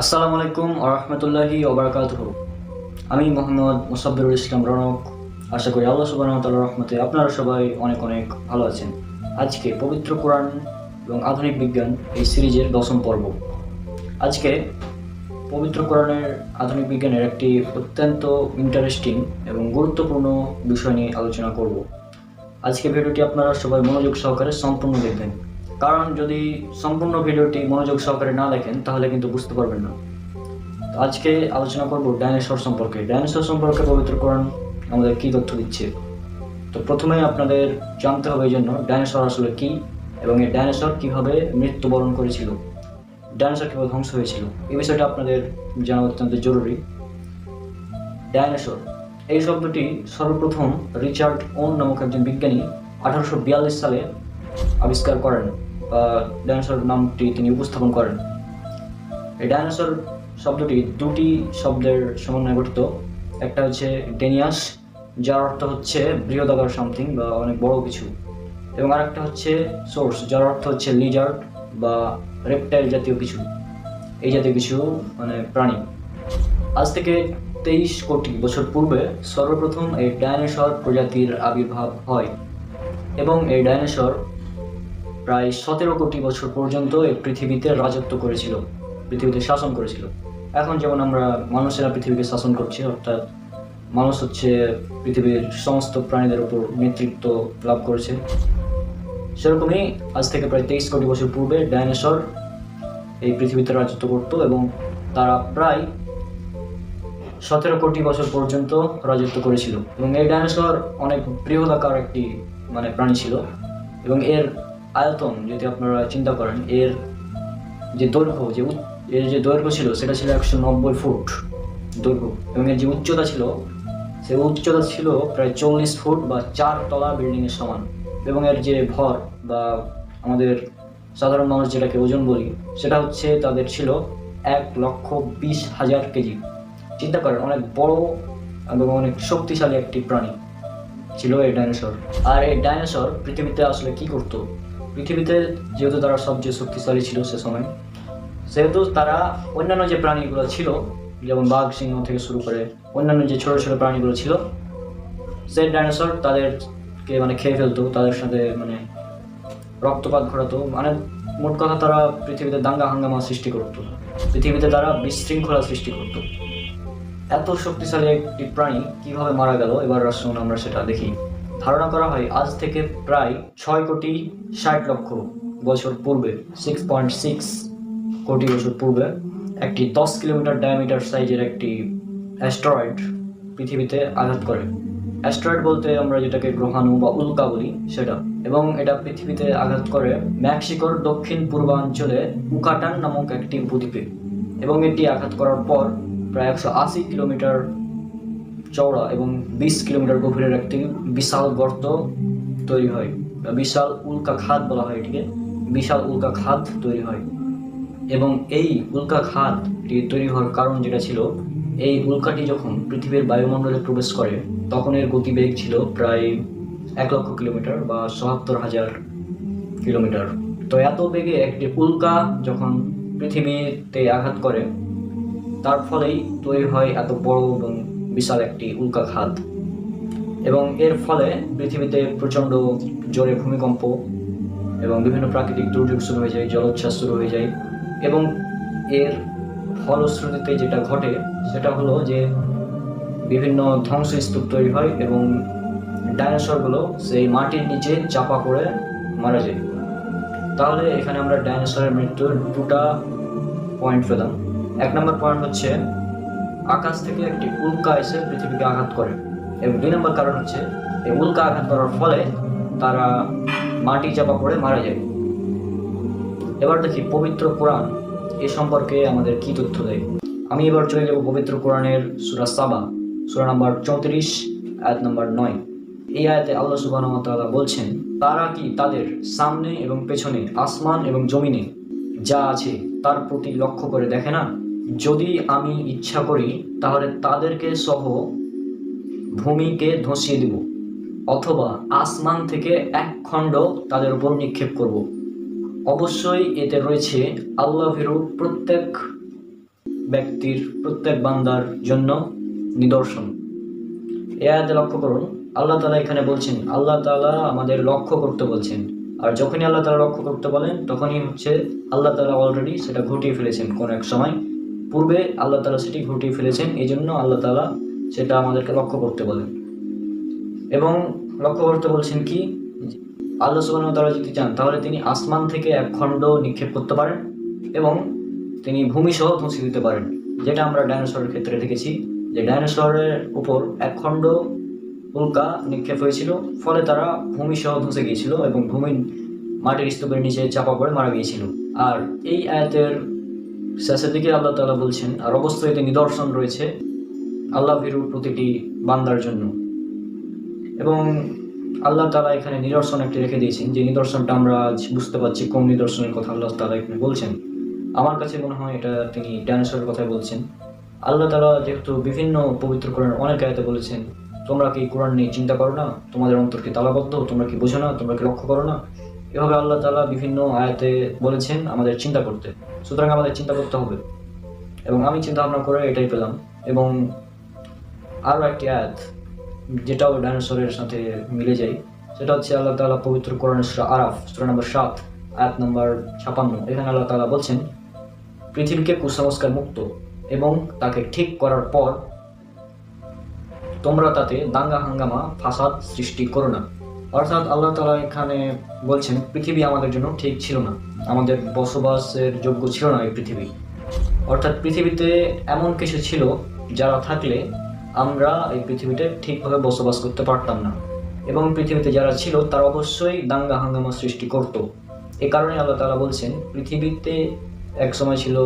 আসসালামু আলাইকুম ওয়া রাহমাতুল্লাহি ওয়া বারাকাতুহু। আমি মোহাম্মদ মুসাব্বিরুল ইসলাম রনক। আশা করি আল্লাহ সুবহানাহু ওয়া তাআলার রহমতে আপনারা সবাই অনেক অনেক ভালো আছেন। আজকে পবিত্র কোরআন এবং আধুনিক বিজ্ঞান এই সিরিজের 10ম পর্ব। আজকে পবিত্র কোরআনের আধুনিক বিজ্ঞানের একটি অত্যন্ত ইন্টারেস্টিং এবং গুরুত্বপূর্ণ বিষয় নিয়ে আলোচনা করব। আজকে ভিডিওটি আপনারা সবাই মনোযোগ সহকারে সম্পূর্ণ দেখবেন, কারণ যদি সম্পূর্ণ ভিডিওটি মনোযোগ সহকারে না দেখেন তাহলে কিন্তু বুঝতে পারবেন না। তো আজকে আলোচনা করব ডাইনোসর সম্পর্কে। ডাইনোসর সম্পর্কে পবিত্র কোরআন আমাদের কী তথ্য দিচ্ছে। তো প্রথমেই আপনাদের জানতে হবে এই জন্য ডাইনোসর আসলে কী এবং এই ডাইনোসর কীভাবে মৃত্যুবরণ করেছিল, ডাইনোসর কীভাবে ধ্বংস হয়েছিল, এই বিষয়টা আপনাদের জানা অত্যন্ত জরুরি। ডাইনোসর এই শব্দটি সর্বপ্রথম রিচার্ড ওন নামক একজন বিজ্ঞানী 1842 সালে আবিষ্কার করেন বা ডাইনোসর নামটি তিনি উপস্থাপন করেন। এই ডাইনোসর শব্দটি দুটি শব্দের সমন্বয়ে গঠিত। একটা হচ্ছে ডেনিয়াস, যার অর্থ হচ্ছে বৃহদাকার সামথিং বা অনেক বড় কিছু, এবং আরেকটা হচ্ছে সোর্স, যার অর্থ হচ্ছে লিজার্ড বা রেপটাইল জাতীয় কিছু, এই জাতীয় কিছু প্রাণী। আজ থেকে 23 কোটি বছর পূর্বে সর্বপ্রথম এই ডাইনোসর প্রজাতির আবির্ভাব হয় এবং এই ডাইনোসর প্রায় 17 কোটি বছর পর্যন্ত এই পৃথিবীতে রাজত্ব করেছিল, পৃথিবীতে শাসন করেছিল। এখন যেমন আমরা মানুষেরা পৃথিবীকে শাসন করছি, অর্থাৎ মানুষ হচ্ছে পৃথিবীর সমস্ত প্রাণীদের উপর নেতৃত্ব লাভ করেছে, সেরকমই আজ থেকে প্রায় 23 কোটি বছর পূর্বে ডাইনোসর এই পৃথিবীতে রাজত্ব করত এবং তারা প্রায় 17 কোটি বছর পর্যন্ত রাজত্ব করেছিল। এবং এই ডাইনোসর অনেক বৃহদাকার একটি প্রাণী ছিল এবং এর আয়তন যদি আপনারা চিন্তা করেন, এর যে দৈর্ঘ্য যে দৈর্ঘ্য ছিল সেটা ছিল 190 ফুট দৈর্ঘ্য, এবং এর যে উচ্চতা ছিল সে উচ্চতা ছিল প্রায় 40 ফুট বা 4 তলা বিল্ডিংয়ের সমান। এবং এর যে ভর বা আমাদের সাধারণ মানুষ যেটাকে ওজন বলি, সেটা হচ্ছে তাদের ছিল 1,20,000 কেজি। চিন্তা করেন, অনেক বড় এবং অনেক শক্তিশালী একটি প্রাণী ছিল এই ডাইনোসর। আর এই ডাইনোসর পৃথিবীতে আসলে কি করতো? পৃথিবীতে যেহেতু তারা সবচেয়ে শক্তিশালী ছিল সে সময়, সেহেতু তারা অন্যান্য যে প্রাণীগুলো ছিল, যেমন বাঘ, সিংহ থেকে শুরু করে অন্যান্য যে ছোট ছোট প্রাণীগুলো ছিল, সেই ডাইনোসর তাদেরকে খেয়ে ফেলতো, তাদের সাথে রক্তপাত ঘটাতো। মোট কথা তারা পৃথিবীতে দাঙ্গা হাঙ্গামা সৃষ্টি করতো, পৃথিবীতে তারা বিশৃঙ্খলা সৃষ্টি করতো। এত শক্তিশালী একটি প্রাণী কিভাবে মারা গেল, এবার আসুন আমরা সেটা দেখি। ধারণা করা হয় আজ থেকে প্রায় 6,60,00,000 বছর পূর্বে, 6.6 কোটি বছর পূর্বে, একটি 10 কিলোমিটার ডায়ামিটার সাইজের একটি অ্যাস্টেরয়েড পৃথিবীতে আঘাত করে। অ্যাস্টেরয়েড বলতে আমরা যেটাকে গ্রহাণু বা উল্কা বলি সেটা, এবং এটা পৃথিবীতে আঘাত করে মেক্সিকোর দক্ষিণ পূর্বাঞ্চলে উকাটান নামক একটি উপদ্বীপে। এবং এটি আঘাত করার পর প্রায় 180 কিলোমিটার চওড়া এবং 20 কিলোমিটার গভীরের একটি বিশাল গর্ত তৈরি হয়, বিশাল উল্কা খাত বলা হয় এটিকে, বিশাল উল্কা খাত তৈরি হয়। এবং এই উল্কা খাতটি তৈরি হওয়ার কারণ যেটা ছিল, এই উল্কাটি যখন পৃথিবীর বায়ুমণ্ডলে প্রবেশ করে তখন এর গতিবেগ ছিল প্রায় 1,00,000 কিলোমিটার বা 77,000 কিলোমিটার। তো এত বেগে একটি উল্কা যখন পৃথিবীতে আঘাত করে, তার ফলেই তৈরি হয় এত বড় এবং বিশাল একটি উল্কা খাত। এবং এর ফলে পৃথিবীতে প্রচণ্ড জোরে ভূমিকম্প এবং বিভিন্ন প্রাকৃতিক দুর্যোগ শুরু হয়ে যায়, জলোচ্ছ্বাস শুরু হয়ে যায়। এবং এর ফলশ্রুতিতে যেটা ঘটে সেটা হলো যে বিভিন্ন ধ্বংসস্তূপ তৈরি হয় এবং ডাইনোসরগুলো সেই মাটির নিচে চাপা পড়ে মারা যায়। তাহলে এখানে আমরা ডাইনোসরের মৃত্যুর দুটা পয়েন্ট পেলাম। 1 নম্বর পয়েন্ট হচ্ছে আকাশ থেকে একটি উল্কা এসে পৃথিবীকে আঘাত করে, এবং 2 নম্বর কারণ হচ্ছে এই উল্কা আঘাত করার ফলে তারা মাটি চাপা পড়ে মারা যায়। এবার দেখি পবিত্র কোরআন এ সম্পর্কে আমাদের কি তথ্য দেয়। আমি এবার চলে যাব পবিত্র কোরআনের সূরা সাবা, সূরা নাম্বার 34, আয়াত নাম্বার 9। এই আয়াতে আল্লাহ সুবহানাহু ওয়া তাআলা বলছেন, তারা কি তাদের সামনে এবং পেছনে, আসমান এবং জমিনে যা আছে তার প্রতি লক্ষ্য করে দেখে না? যদি আমি ইচ্ছা করি তাহলে তাদেরকে সহ ভূমিকে ধসিয়ে দিব, অথবা আসমান থেকে এক খণ্ড তাদের উপর নিক্ষেপ করব। অবশ্যই এতে রয়েছে আল্লাহ ভীরু প্রত্যেক ব্যক্তির প্রত্যেক বান্দার জন্য নিদর্শন। এ আয়াতে লক্ষ্য করুন, আল্লাহ তাআলা এখানে বলছেন, আল্লাহ তাআলা আমাদের লক্ষ্য করতে বলছেন। আর যখনই আল্লাহ তাআলা লক্ষ্য করতে বলেন তখনই আল্লাহ তাআলা অলরেডি সেটা ঘটিয়ে ফেলেছেন। কোন এক সময় পূর্বে আল্লাহ তাআলা সেটি ঘটিয়ে ফেলেছেন, এই জন্য আল্লাহ তাআলা সেটা আমাদেরকে লক্ষ্য করতে বলেন। এবং লক্ষ্য করতে বলছেন কি, আল্লাহ সুবহানাহু ওয়া তাআলা যদি চান তাহলে তিনি আসমান থেকে এক খণ্ড নিক্ষেপ করতে পারেন এবং তিনি ভূমি সহ ধ্বংস দিতে পারেন, যেটা আমরা ডাইনোসরের ক্ষেত্রে দেখেছি যে ডাইনোসরের উপর এক খণ্ড উল্কা নিক্ষেপ হয়েছিল, ফলে তারা ভূমি সহ ধসে গিয়েছিল এবং ভূমির মাটির স্তূপের নিচে চাপা পড়ে মারা গিয়েছিল। আর এই আয়াতের শেষের দিকে আল্লাহ তাআলা বলছেন, আর অবশ্যই এতে নিদর্শন রয়েছে আল্লাহ ভীরু প্রতিটি বান্দার জন্য। এবং আল্লাহ তাআলা এখানে নিদর্শন একটি রেখে দিয়েছেন, যে নিদর্শনটা আমরা আজ বুঝতে পারছি কোন নিদর্শনের কথা আল্লাহ তাআলা এখানে বলছেন। আমার কাছে মনে হয় এটা তিনি ডাইনোসরের কথাই বলছেন। আল্লাহ তাআলা যেহেতু বিভিন্ন পবিত্র কোরআনের অনেক আয়াতে বলেছেন, তোমরা কি কোরআন নিয়ে চিন্তা করো না, তোমাদের অন্তর কি তালাবদ্ধ, তোমরা কি বোঝো না, তোমরা কি লক্ষ্য করো না। এভাবে আল্লাহ তাআলা বিভিন্ন আয়াতে বলেছেন আমাদের চিন্তা করতে, সুতরাং আমাদের চিন্তা করতে হবে। এবং আমি চিন্তা ভাবনা করে এটাই পেলাম। এবং আরও একটি আয়াত যেটাও ডাইনোসরের সাথে মিলে যায়, সেটা হচ্ছে আল্লাহ তাআলা পবিত্র কোরআনের সূরা আরাফ সূরা নম্বর 7 আয়াত নম্বর 56। এখানে আল্লাহ তাআলা বলছেন, পৃথিবীকে কুসংস্কার মুক্ত এবং তাকে ঠিক করার পর তোমরা তাতে দাঙ্গা হাঙ্গামা ফাসাদ সৃষ্টি করো না। অর্থাৎ আল্লাহ তাআলা এখানে বলছেন পৃথিবী আমাদের জন্য ঠিক ছিল না, আমাদের বসবাসের যোগ্য ছিল না এই পৃথিবী। অর্থাৎ পৃথিবীতে এমন কিছু ছিল যারা থাকলে আমরা এই পৃথিবীতে ঠিকভাবে বসবাস করতে পারতাম না, এবং পৃথিবীতে যারা ছিল তারা অবশ্যই দাঙ্গা হাঙ্গামা সৃষ্টি করত। এ কারণে আল্লাহ তাআলা বলছেন পৃথিবীতে এক সময় ছিল,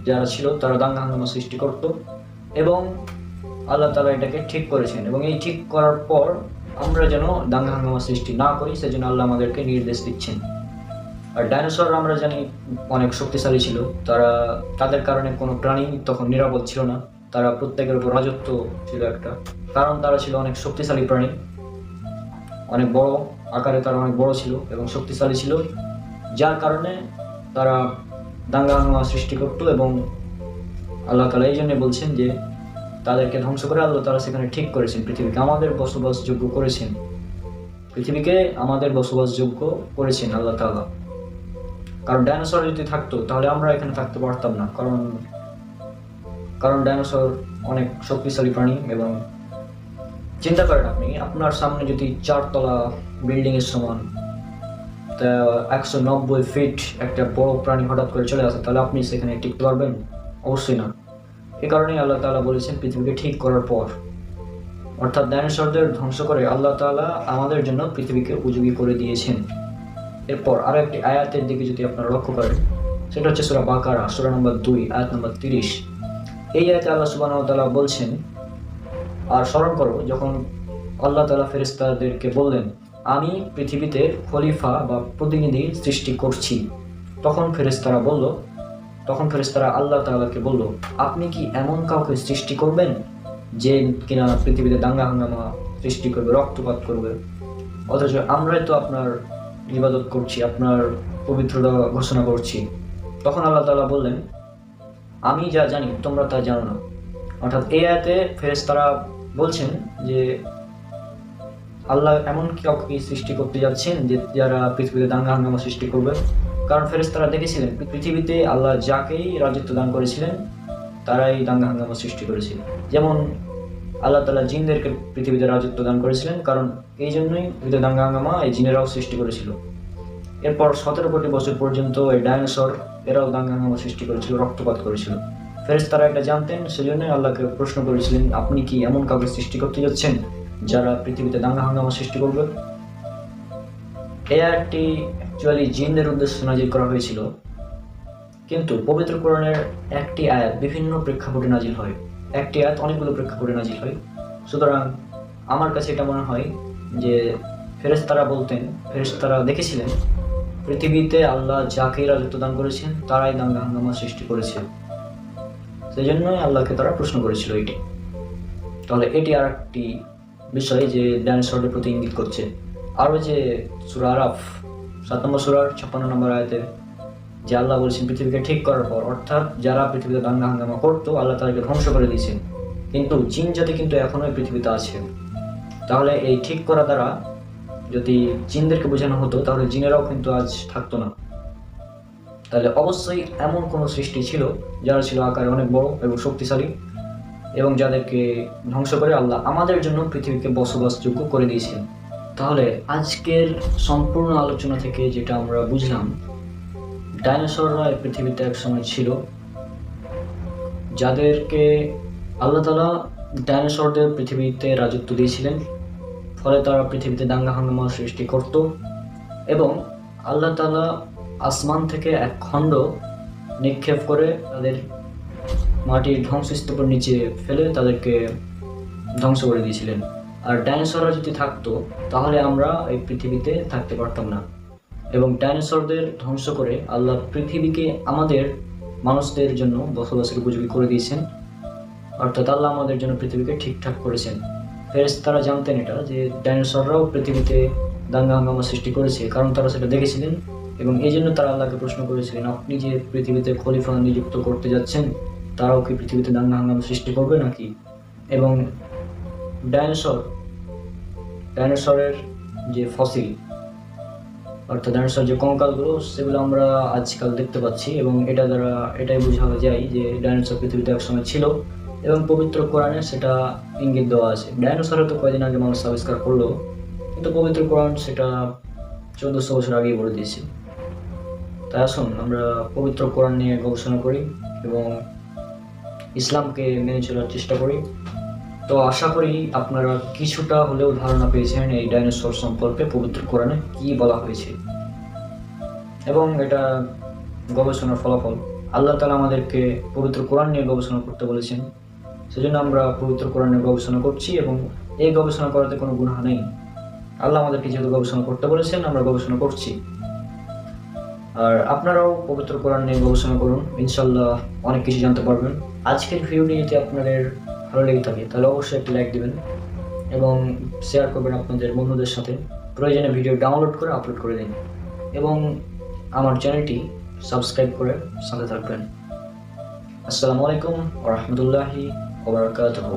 যারা ছিল তারা দাঙ্গা হাঙ্গামা সৃষ্টি করত, এবং আল্লাহ তাআলা এটাকে ঠিক করেছেন। এবং এই ঠিক করার পর আমরা যেন দাঙ্গা হাঙ্গামা সৃষ্টি না করি, সেজন্য আল্লাহ আমাদেরকে নির্দেশ দিচ্ছেন। আর ডাইনোসর আমরা জানি অনেক শক্তিশালী ছিল, তাদের কারণে কোনো প্রাণী তখন নিরাপদ ছিল না, তারা প্রত্যেকের উপর রাজত্ব ছিল একটা, কারণ তারা ছিল অনেক শক্তিশালী প্রাণী, অনেক বড় আকারে তারা অনেক বড় ছিল এবং শক্তিশালী ছিল, যার কারণে তারা দাঙ্গা হাঙ্গামা সৃষ্টি করত। এবং আল্লাহ তাআলা এই জন্য বলছেন যে তাদেরকে ধ্বংস করে আল্লাহ তাআলা সেখানে ঠিক করেছেন, পৃথিবীকে আমাদের বসবাসযোগ্য করেছেন, পৃথিবীকে আমাদের বসবাসযোগ্য করেছেন আল্লাহ তাআলা। কারণ ডাইনোসর যদি থাকতো তাহলে আমরা এখানে থাকতে পারতাম না, কারণ ডাইনোসর অনেক শক্তিশালী প্রাণী। এবং চিন্তা করেন, আপনার সামনে যদি 4 তলা বিল্ডিং এর সমান 190 ফিট একটা বড় প্রাণী হঠাৎ করে চলে আসে, তাহলে আপনি সেখানে টিকতে পারবেন? অবশ্যই না। এ কারণেই আল্লাহ তাআলা বলেছেন পৃথিবীকে ঠিক করার পর, অর্থাৎ ডাইনোসরদের ধ্বংস করে আল্লাহ তাআলা আমাদের জন্য পৃথিবীকে উপযোগী করে দিয়েছেন। এরপর আরো একটি আয়াতের দিকে যদি আপনারা লক্ষ্য করেন, সেটা হচ্ছে সূরা বাকারা সূরা নম্বর 2 আয়াত নম্বর 30। এই আয়াতে আল্লাহ সুবহানাহু ওয়া তাআলা বলছেন, আর স্মরণ করো যখন আল্লাহ তাআলা ফেরেশতাদেরকে বললেন আমি পৃথিবীতে খলিফা বা প্রতিনিধি সৃষ্টি করছি, তখন ফেরেশতারা আল্লাহ তাআলাকে বলল, আপনি কি এমন কাউকে সৃষ্টি করবেন যে কিনা পৃথিবীতে দাঙ্গা হাঙ্গামা সৃষ্টি করবে, রক্তপাত করবে? অথচ আমরাই তো আপনার ইবাদত করছি, আপনার পবিত্রতা ঘোষণা করছি। তখন আল্লাহ তাআলা বললেন, আমি যা জানি তোমরা তা জানো না। অর্থাৎ এই আয়াতে ফেরেশতারা বলছেন যে আল্লাহ এমন কাউকে সৃষ্টি করতে যাচ্ছেন যে যারা পৃথিবীতে দাঙ্গা হাঙ্গামা সৃষ্টি করবে। কারণ ফেরেশতারা দেখেছিলেন পৃথিবীতে আল্লাহ যাকেই রাজত্ব দান করেছিলেন তারাই দাঙ্গা হাঙ্গামা সৃষ্টি করেছিল। যেমন আল্লাহ তাআলা জিনদেরকে পৃথিবীতে রাজত্ব দান করেছিলেন, কারণ এই জন্যই পৃথিবীতে দাঙ্গা হাঙ্গামা এই জিনেরাও সৃষ্টি করেছিল। এরপর 17 কোটি বছর পর্যন্ত এই ডাইনোসর এরাও দাঙ্গা হাঙ্গামা সৃষ্টি করেছিল, রক্তপাত করেছিল। ফেরেশতারা এটা জানতেন, সেজন্যই আল্লাহকে প্রশ্ন করেছিলেন, আপনি কি এমন কাউকে সৃষ্টি করতে যাচ্ছেন যারা পৃথিবীতে দাঙ্গা হাঙ্গামা সৃষ্টি করবে? এই আয়াতটি অ্যাকচুয়ালি জিনদের উদ্দেশ্যে নাজিল করা হয়েছিল, কিন্তু পবিত্র কোরআনের একটি আয়াত বিভিন্ন প্রেক্ষাপটে নাজিল হয়, একটি আয়াত অনেকগুলো প্রেক্ষাপটে নাজিল হয়। সুতরাং আমার কাছে এটা মনে হয় যে ফেরেশতারা দেখেছিলেন পৃথিবীতে আল্লাহ যাকেই রাজত্ব দান করেছেন তারাই দাঙ্গা হাঙ্গামা সৃষ্টি করেছে, সেই জন্যই আল্লাহকে তারা প্রশ্ন করেছিল এটি। তাহলে এটি আর একটি বিষয় যে ডাইনোসরের প্রতি ইঙ্গিত করছে। আরও যে সূরা আরাফ 7 নম্বর সূরার 56 নম্বর আয়াতে যে আল্লাহ বলেছেন পৃথিবীকে ঠিক করার পর, অর্থাৎ যারা পৃথিবীতে দাঙ্গা হাঙ্গামা করতো আল্লাহ তাদেরকে ধ্বংস করে দিয়েছেন, কিন্তু জিন জাতি কিন্তু এখনো পৃথিবীতে আছে। তাহলে এই ঠিক করা দ্বারা যদি জিনদেরকে বোঝানো হতো তাহলে জিনেরাও কিন্তু আজ থাকতো না। তাহলে অবশ্যই এমন কোনো সৃষ্টি ছিল যারা ছিল আকারে অনেক বড় এবং শক্তিশালী, এবং যাদেরকে ধ্বংস করে আল্লাহ আমাদের জন্য পৃথিবীকে বসবাসযোগ্য করে দিয়েছিলেন। তাহলে আজকের সম্পূর্ণ আলোচনা থেকে যেটা আমরা বুঝলাম, ডাইনোসররা এই পৃথিবীতে এক সময় ছিল, যাদেরকে আল্লাহ তাআলা ডাইনোসরদের পৃথিবীতে রাজত্ব দিয়েছিলেন, ফলে তারা পৃথিবীতে দাঙ্গা হাঙ্গামা সৃষ্টি করত, এবং আল্লাহ তাআলা আসমান থেকে এক খণ্ড নিক্ষেপ করে তাদের মাটির ধ্বংসস্তূপের নিচে ফেলে তাদেরকে ধ্বংস করে দিয়েছিলেন। আর ডাইনোসররা যদি থাকতো তাহলে আমরা এই পৃথিবীতে থাকতে পারতাম না, এবং ডাইনোসরদের ধ্বংস করে আল্লাহ পৃথিবীকে আমাদের মানুষদের জন্য বসবাসের উপযোগী করে দিয়েছেন, অর্থাৎ আল্লাহ আমাদের জন্য পৃথিবীকে ঠিকঠাক করেছেন। ফেরেশতারা জানতেন এটা, যে ডাইনোসররাও পৃথিবীতে দাঙ্গা হাঙ্গামা সৃষ্টি করেছে, কারণ তারা সেটা দেখেছিলেন, এবং এই জন্য তারা আল্লাহকে প্রশ্ন করেছিলেন, আপনি যে পৃথিবীতে খলিফা নিযুক্ত করতে যাচ্ছেন, তারাও কি পৃথিবীতে দাঙ্গা হাঙ্গামা সৃষ্টি করবে নাকি? এবং ডাইনোসরের যে ফসিল, অর্থাৎ ডাইনোসর যে কঙ্কালগুলো, সেগুলো আমরা আজকাল দেখতে পাচ্ছি, এবং এটা দ্বারা এটাই বোঝা যায় যে ডাইনোসর পৃথিবীতে একসময় ছিল, এবং পবিত্র কোরআনে সেটা ইঙ্গিত দেওয়া আছে। ডাইনোসর তো কয়েকদিন আগে মানুষ আবিষ্কার করলো, কিন্তু পবিত্র কোরআন সেটা 1400 বছর আগেই বলে দিয়েছে। তাই আসুন আমরা পবিত্র কোরআন নিয়ে গবেষণা করি এবং ইসলামকে মেনে চলার চেষ্টা করি। তো আশা করি আপনারা কিছুটা হলেও ধারণা পেয়েছেন এই ডাইনোসর সম্পর্কে পবিত্র কোরআনে কি বলা হয়েছে, এবং এটা গবেষণার ফলাফল। আল্লাহ তাআলা আমাদেরকে পবিত্র কোরআন নিয়ে গবেষণা করতে বলেছেন, সেজন্য আমরা পবিত্র কোরআন নিয়ে গবেষণা করছি, এবং এই গবেষণা করাতে কোনো গুনাহ নেই। আল্লাহ আমাদেরকে যেহেতু গবেষণা করতে বলেছেন, আমরা গবেষণা করছি। আর আপনারাও পবিত্র কোরআন নিয়ে গবেষণা করুন, ইনশাল্লাহ অনেক কিছু জানতে পারবেন। আজকের ভিডিওটি যদি আপনাদের ভালো লেগে থাকে তাহলে অবশ্যই একটি লাইক দিবেন এবং শেয়ার করবেন আপনাদের বন্ধুদের সাথে। প্রয়োজনে ভিডিও ডাউনলোড করে আপলোড করে দিন, এবং আমার চ্যানেলটি সাবস্ক্রাইব করে সাথে থাকবেন। আসসালামু আলাইকুম ওয়া রাহমাতুল্লাহি ওয়া বারাকাতুহু।